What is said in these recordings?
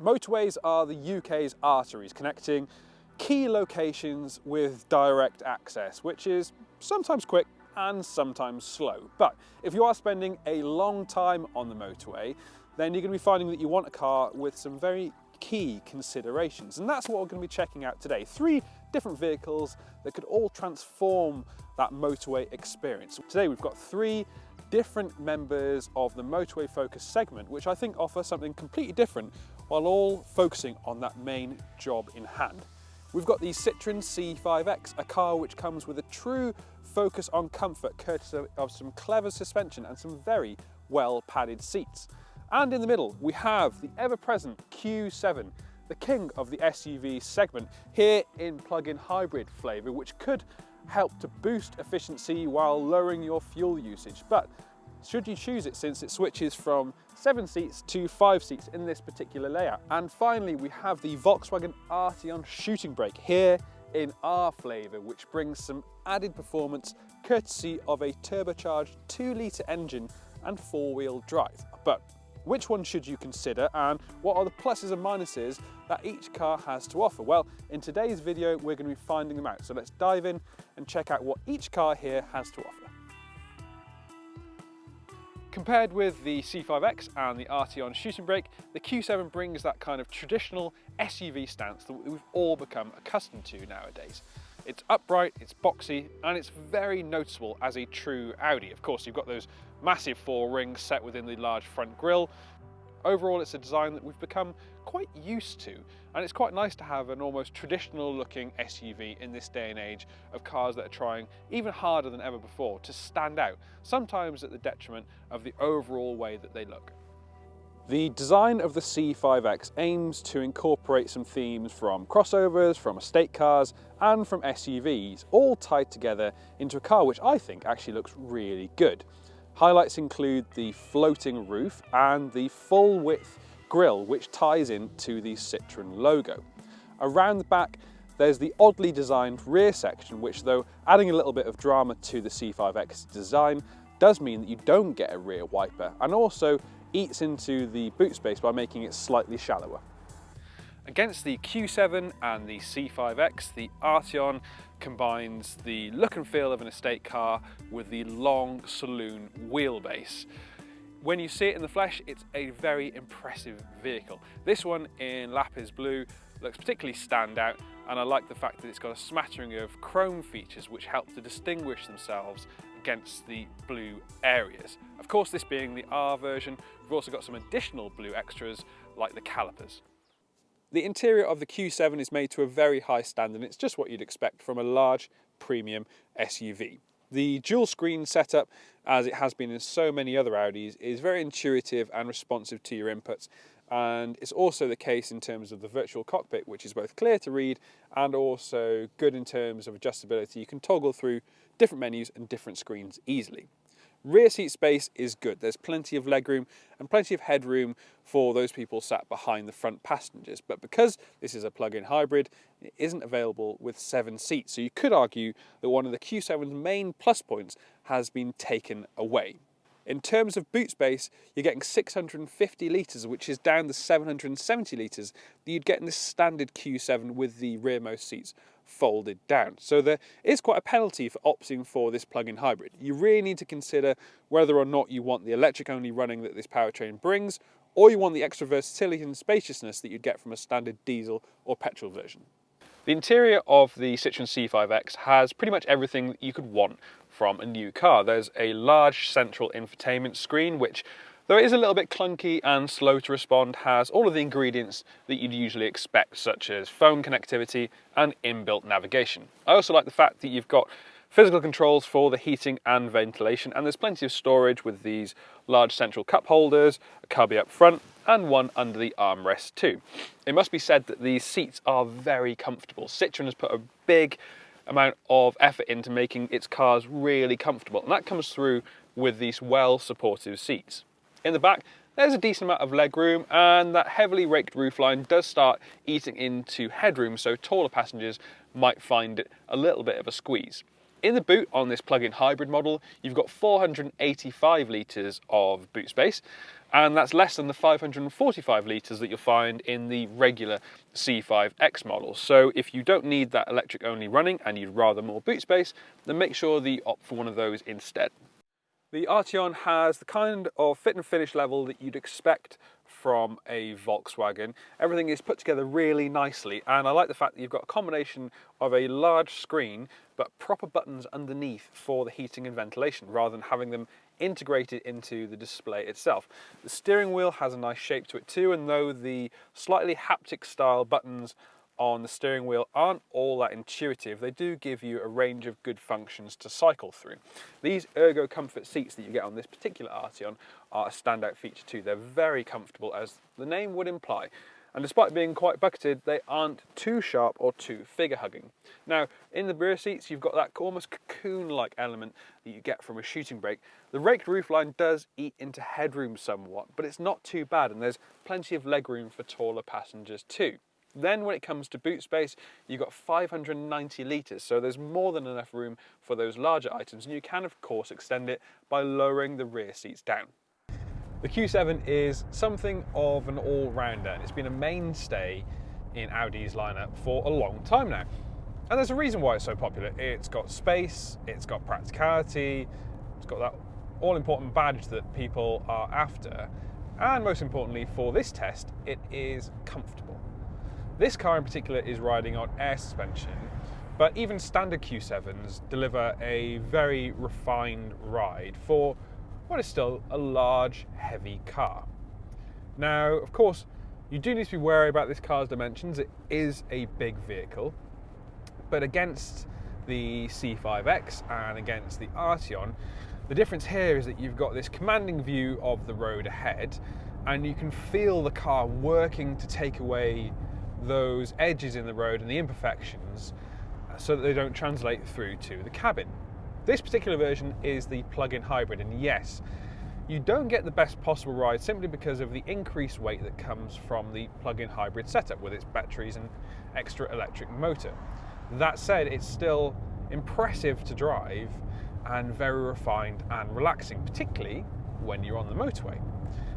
Motorways are the UK's arteries connecting key locations with direct access, which is sometimes quick and sometimes slow. But if you are spending a long time on the motorway, then you're going to be finding that you want a car with some very key considerations. And that's what we're going to be checking out today. 3 different vehicles that could all transform that motorway experience. Today we've got 3 different members of the motorway focus segment, which I think offer something completely different while all focusing on that main job in hand. We've got the Citroen C5X, a car which comes with a true focus on comfort, courtesy of some clever suspension and some very well padded seats. And in the middle, we have the ever-present Q7, the king of the SUV segment, here in plug-in hybrid flavour, which could help to boost efficiency while lowering your fuel usage. But should you choose it, since it switches from 7 seats to 5 seats in this particular layout. And finally, we have the Volkswagen Arteon shooting brake here in our flavour, which brings some added performance courtesy of a turbocharged 2-litre engine and 4-wheel drive. But which one should you consider, and what are the pluses and minuses that each car has to offer? Well, in today's video, we're going to be finding them out. So let's dive in and check out what each car here has to offer. Compared with the C5X and the Arteon shooting brake, the Q7 brings that kind of traditional SUV stance that we've all become accustomed to nowadays. It's upright, it's boxy, and it's very noticeable as a true Audi. Of course, you've got those massive 4 rings set within the large front grille. Overall, it's a design that we've become quite used to, and it's quite nice to have an almost traditional looking SUV in this day and age of cars that are trying even harder than ever before to stand out, sometimes at the detriment of the overall way that they look. The design of the C5X aims to incorporate some themes from crossovers, from estate cars, and from SUVs, all tied together into a car which I think actually looks really good. Highlights include the floating roof and the full-width grille, which ties into the Citroen logo. Around the back, there's the oddly designed rear section, which, though adding a little bit of drama to the C5X design, does mean that you don't get a rear wiper, and also eats into the boot space by making it slightly shallower. Against the Q7 and the C5X, the Arteon combines the look and feel of an estate car with the long saloon wheelbase. When you see it in the flesh, it's a very impressive vehicle. This one in lapis blue looks particularly stand out, and I like the fact that it's got a smattering of chrome features which help to distinguish themselves against the blue areas. Of course, this being the R version, we've also got some additional blue extras like the calipers. The interior of the Q7 is made to a very high standard, and it's just what you'd expect from a large premium SUV. The dual screen setup, as it has been in so many other Audis, is very intuitive and responsive to your inputs, and it's also the case in terms of the virtual cockpit, which is both clear to read and also good in terms of adjustability. You can toggle through different menus and different screens easily. Rear seat space is good. There's plenty of legroom and plenty of headroom for those people sat behind the front passengers. But because this is a plug-in hybrid, it isn't available with 7 seats. So you could argue that one of the Q7's main plus points has been taken away. In terms of boot space, you're getting 650 litres, which is down the 770 litres that you'd get in this standard Q7 with the rearmost seats folded down. So there is quite a penalty for opting for this plug-in hybrid. You really need to consider whether or not you want the electric-only running that this powertrain brings, or you want the extra versatility and spaciousness that you'd get from a standard diesel or petrol version. The interior of the Citroen C5X has pretty much everything that you could want from a new car. There's a large central infotainment screen, which, though it is a little bit clunky and slow to respond, has all of the ingredients that you'd usually expect, such as phone connectivity and inbuilt navigation. I also like the fact that you've got physical controls for the heating and ventilation, and there's plenty of storage with these large central cup holders, a cubby up front, and one under the armrest too. It must be said that these seats are very comfortable. Citroen has put a big amount of effort into making its cars really comfortable, and that comes through with these well-supportive seats. In the back, there's a decent amount of legroom, and that heavily raked roofline does start eating into headroom, so taller passengers might find it a little bit of a squeeze. In the boot on this plug-in hybrid model, you've got 485 litres of boot space, And that's less than the 545 litres that you'll find in the regular C5X model. So if you don't need that electric only running and you'd rather more boot space, then make sure that you opt for one of those instead. The Arteon has the kind of fit and finish level that you'd expect from a Volkswagen. Everything is put together really nicely, and I like the fact that you've got a combination of a large screen but proper buttons underneath for the heating and ventilation rather than having them integrated into the display itself. The steering wheel has a nice shape to it too, and though the slightly haptic style buttons on the steering wheel aren't all that intuitive, they do give you a range of good functions to cycle through. These ergo comfort seats that you get on this particular Arteon are a standout feature too. They're very comfortable, as the name would imply. And despite being quite bucketed, they aren't too sharp or too figure hugging. Now, in the rear seats, you've got that almost cocoon-like element that you get from a shooting brake. The raked roofline does eat into headroom somewhat, but it's not too bad, and there's plenty of legroom for taller passengers too. Then when it comes to boot space, you've got 590 litres, so there's more than enough room for those larger items, and you can of course extend it by lowering the rear seats down. The Q7 is something of an all-rounder, and it's been a mainstay in Audi's lineup for a long time now. And there's a reason why it's so popular. It's got space, it's got practicality, it's got that all-important badge that people are after, and most importantly for this test, it is comfortable. This car in particular is riding on air suspension, but even standard Q7s deliver a very refined ride for what is still a large, heavy car. Now, of course, you do need to be wary about this car's dimensions. It is a big vehicle, but against the C5X and against the Arteon, the difference here is that you've got this commanding view of the road ahead, and you can feel the car working to take away those edges in the road and the imperfections so that they don't translate through to the cabin. This particular version is the plug-in hybrid, and yes, you don't get the best possible ride simply because of the increased weight that comes from the plug-in hybrid setup with its batteries and extra electric motor. That said, it's still impressive to drive and very refined and relaxing, particularly when you're on the motorway.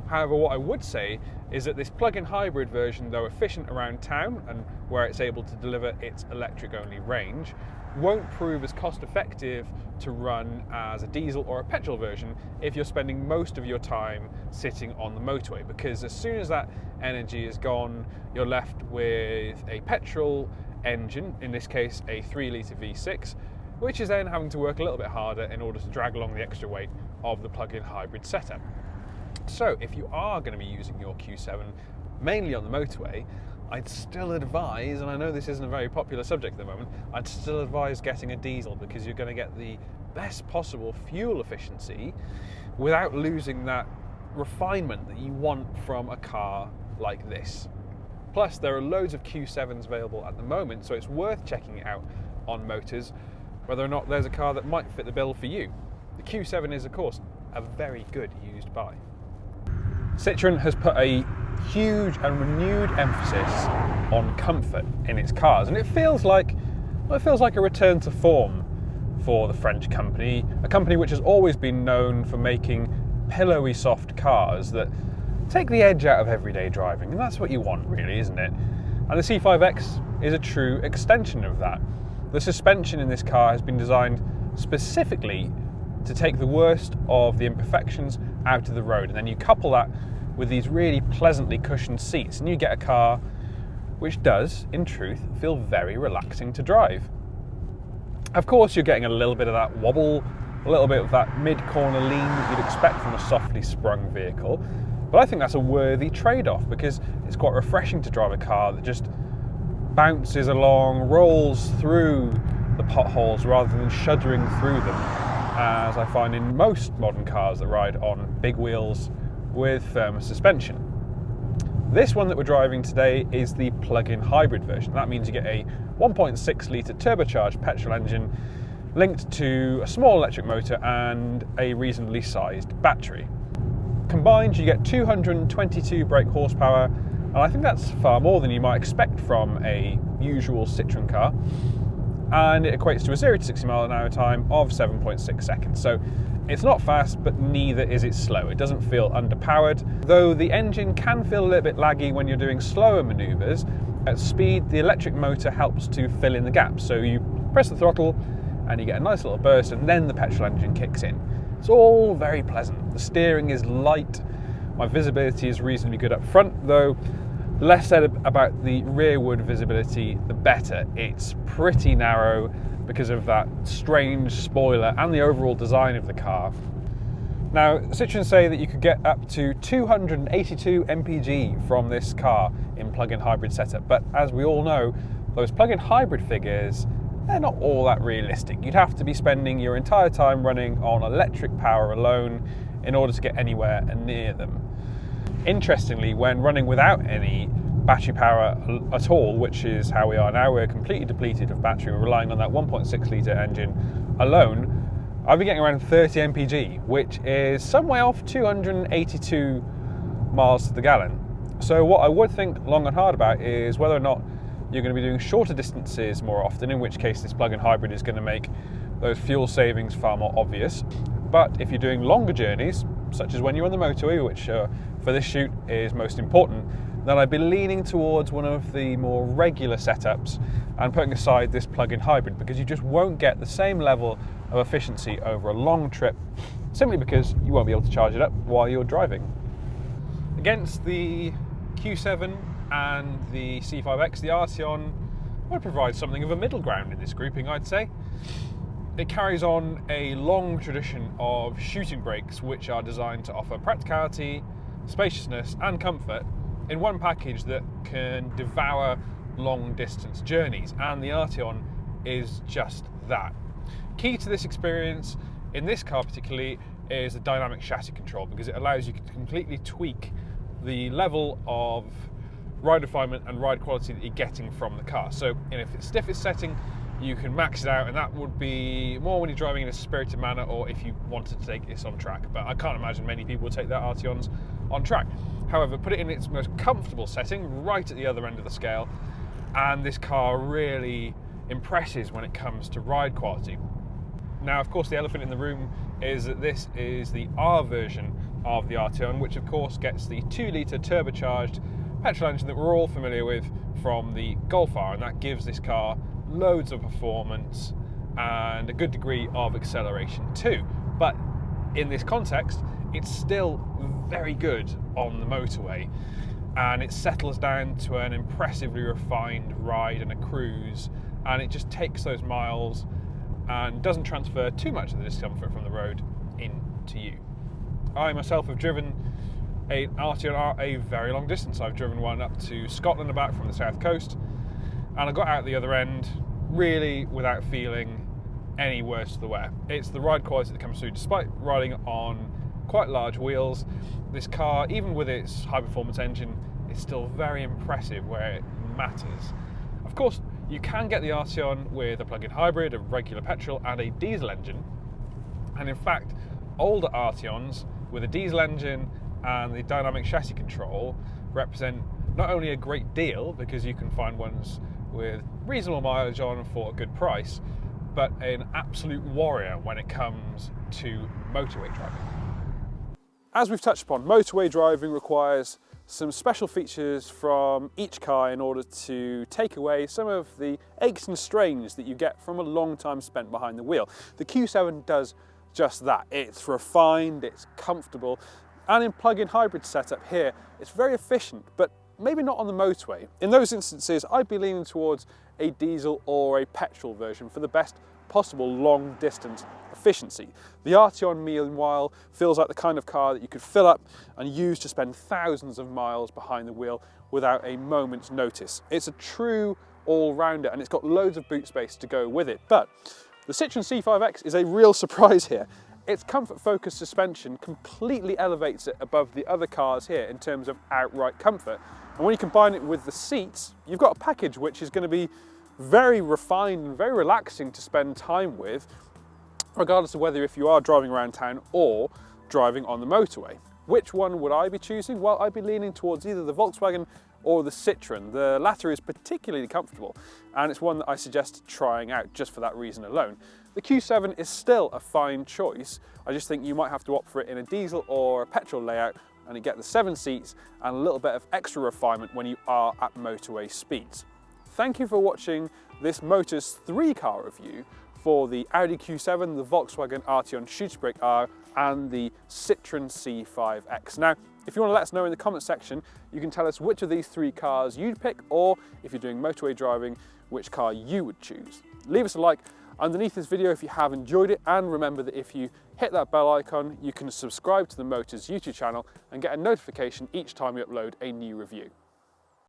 However, what I would say is that this plug-in hybrid version, though efficient around town and where it's able to deliver its electric-only range, won't prove as cost-effective to run as a diesel or a petrol version if you're spending most of your time sitting on the motorway, because as soon as that energy is gone, you're left with a petrol engine, in this case a 3-litre V6, which is then having to work a little bit harder in order to drag along the extra weight of the plug-in hybrid setup. So if you are going to be using your Q7 mainly on the motorway, I'd still advise, and I know this isn't a very popular subject at the moment, I'd still advise getting a diesel, because you're going to get the best possible fuel efficiency without losing that refinement that you want from a car like this. Plus, there are loads of Q7s available at the moment, so it's worth checking it out on Motors, whether or not there's a car that might fit the bill for you. The Q7 is, of course, a very good used buy. Citroen has put a huge and renewed emphasis on comfort in its cars, and it feels like a return to form for the French company, a company which has always been known for making pillowy soft cars that take the edge out of everyday driving, and that's what you want really, isn't it? And the C5X is a true extension of that. The suspension in this car has been designed specifically to take the worst of the imperfections out of the road, and then you couple that with these really pleasantly cushioned seats, and you get a car which does, in truth, feel very relaxing to drive. Of course, you're getting a little bit of that wobble, a little bit of that mid-corner lean that you'd expect from a softly sprung vehicle, but I think that's a worthy trade-off, because it's quite refreshing to drive a car that just bounces along, rolls through the potholes rather than shuddering through them, as I find in most modern cars that ride on big wheels with firmer suspension. This one that we're driving today is the plug-in hybrid version. That means you get a 1.6 litre turbocharged petrol engine linked to a small electric motor and a reasonably sized battery. Combined, you get 222 brake horsepower, and I think that's far more than you might expect from a usual Citroen car, and it equates to a 0 to 60 mile an hour time of 7.6 seconds. So It's not fast, but neither is it slow. It doesn't feel underpowered, though the engine can feel a little bit laggy when you're doing slower maneuvers. At speed, the electric motor helps to fill in the gaps. So you press the throttle and you get a nice little burst, and then the petrol engine kicks in. It's all very pleasant. The steering is light. My visibility is reasonably good up front, though the less said about the rearward visibility, the better. It's pretty narrow because of that strange spoiler and the overall design of the car. Now, Citroen say that you could get up to 282 mpg from this car in plug-in hybrid setup, but as we all know, those plug-in hybrid figures, they're not all that realistic. You'd have to be spending your entire time running on electric power alone in order to get anywhere near them. Interestingly, when running without any battery power at all, which is how we are now, we're completely depleted of battery, we're relying on that 1.6 litre engine alone, I'll be getting around 30 mpg, which is some way off 282 miles to the gallon. So what I would think long and hard about is whether or not you're going to be doing shorter distances more often, in which case this plug-in hybrid is going to make those fuel savings far more obvious. But if you're doing longer journeys, such as when you're on the motorway, which for this shoot is most important, then I'd be leaning towards one of the more regular setups and putting aside this plug-in hybrid, because you just won't get the same level of efficiency over a long trip, simply because you won't be able to charge it up while you're driving. Against the Q7 and the C5X, the Arteon would provide something of a middle ground in this grouping, I'd say. It carries on a long tradition of shooting brakes, which are designed to offer practicality, spaciousness and comfort in one package that can devour long distance journeys, and the Arteon is just that. Key to this experience, in this car particularly, is the dynamic chassis control, because it allows you to completely tweak the level of ride refinement and ride quality that you're getting from the car. So in its stiffest setting, you can max it out, and that would be more when you're driving in a spirited manner, or if you wanted to take this on track. But I can't imagine many people would take their Arteons on track. However, put it in its most comfortable setting, right at the other end of the scale, and this car really impresses when it comes to ride quality. Now, of course, the elephant in the room is that this is the R version of the Arteon, which of course gets the 2-litre turbocharged petrol engine that we're all familiar with from the Golf R, and that gives this car loads of performance and a good degree of acceleration too. But in this context, it's still very good on the motorway, and it settles down to an impressively refined ride and a cruise, and it just takes those miles and doesn't transfer too much of the discomfort from the road into you. I myself have driven an Arteon a very long distance. I've driven one up to Scotland and back from the south coast, and I got out the other end really without feeling any worse for the wear. It's the ride quality that comes through. Despite riding on quite large wheels, this car, even with its high performance engine, is still very impressive where it matters. Of course, you can get the Arteon with a plug-in hybrid, a regular petrol and a diesel engine, and in fact older Arteons with a diesel engine and the dynamic chassis control represent not only a great deal, because you can find ones with reasonable mileage on for a good price, but an absolute warrior when it comes to motorway driving. As we've touched upon, motorway driving requires some special features from each car in order to take away some of the aches and strains that you get from a long time spent behind the wheel. The Q7 does just that. It's refined, it's comfortable, and in plug-in hybrid setup here, it's very efficient, but maybe not on the motorway. In those instances, I'd be leaning towards a diesel or a petrol version for the best possible long distance efficiency. The Arteon, meanwhile, feels like the kind of car that you could fill up and use to spend thousands of miles behind the wheel without a moment's notice. It's a true all-rounder, and it's got loads of boot space to go with it. But the Citroen C5X is a real surprise here. Its comfort-focused suspension completely elevates it above the other cars here in terms of outright comfort. And when you combine it with the seats, you've got a package which is going to be very refined and very relaxing to spend time with, regardless of whether if you are driving around town or driving on the motorway. Which one would I be choosing? Well, I'd be leaning towards either the Volkswagen or the Citroen. The latter is particularly comfortable, and it's one that I suggest trying out just for that reason alone. The Q7 is still a fine choice. I just think you might have to opt for it in a diesel or a petrol layout, and you get the 7 seats and a little bit of extra refinement when you are at motorway speeds. Thank you for watching this Motors 3-car review for the Audi Q7, the Volkswagen Arteon Shooting Brake R and the Citroen C5X. Now, if you want to let us know in the comment section, you can tell us which of these 3 cars you'd pick, or if you're doing motorway driving, which car you would choose. Leave us a like underneath this video if you have enjoyed it, and remember that if you hit that bell icon, you can subscribe to the Motors YouTube channel and get a notification each time we upload a new review.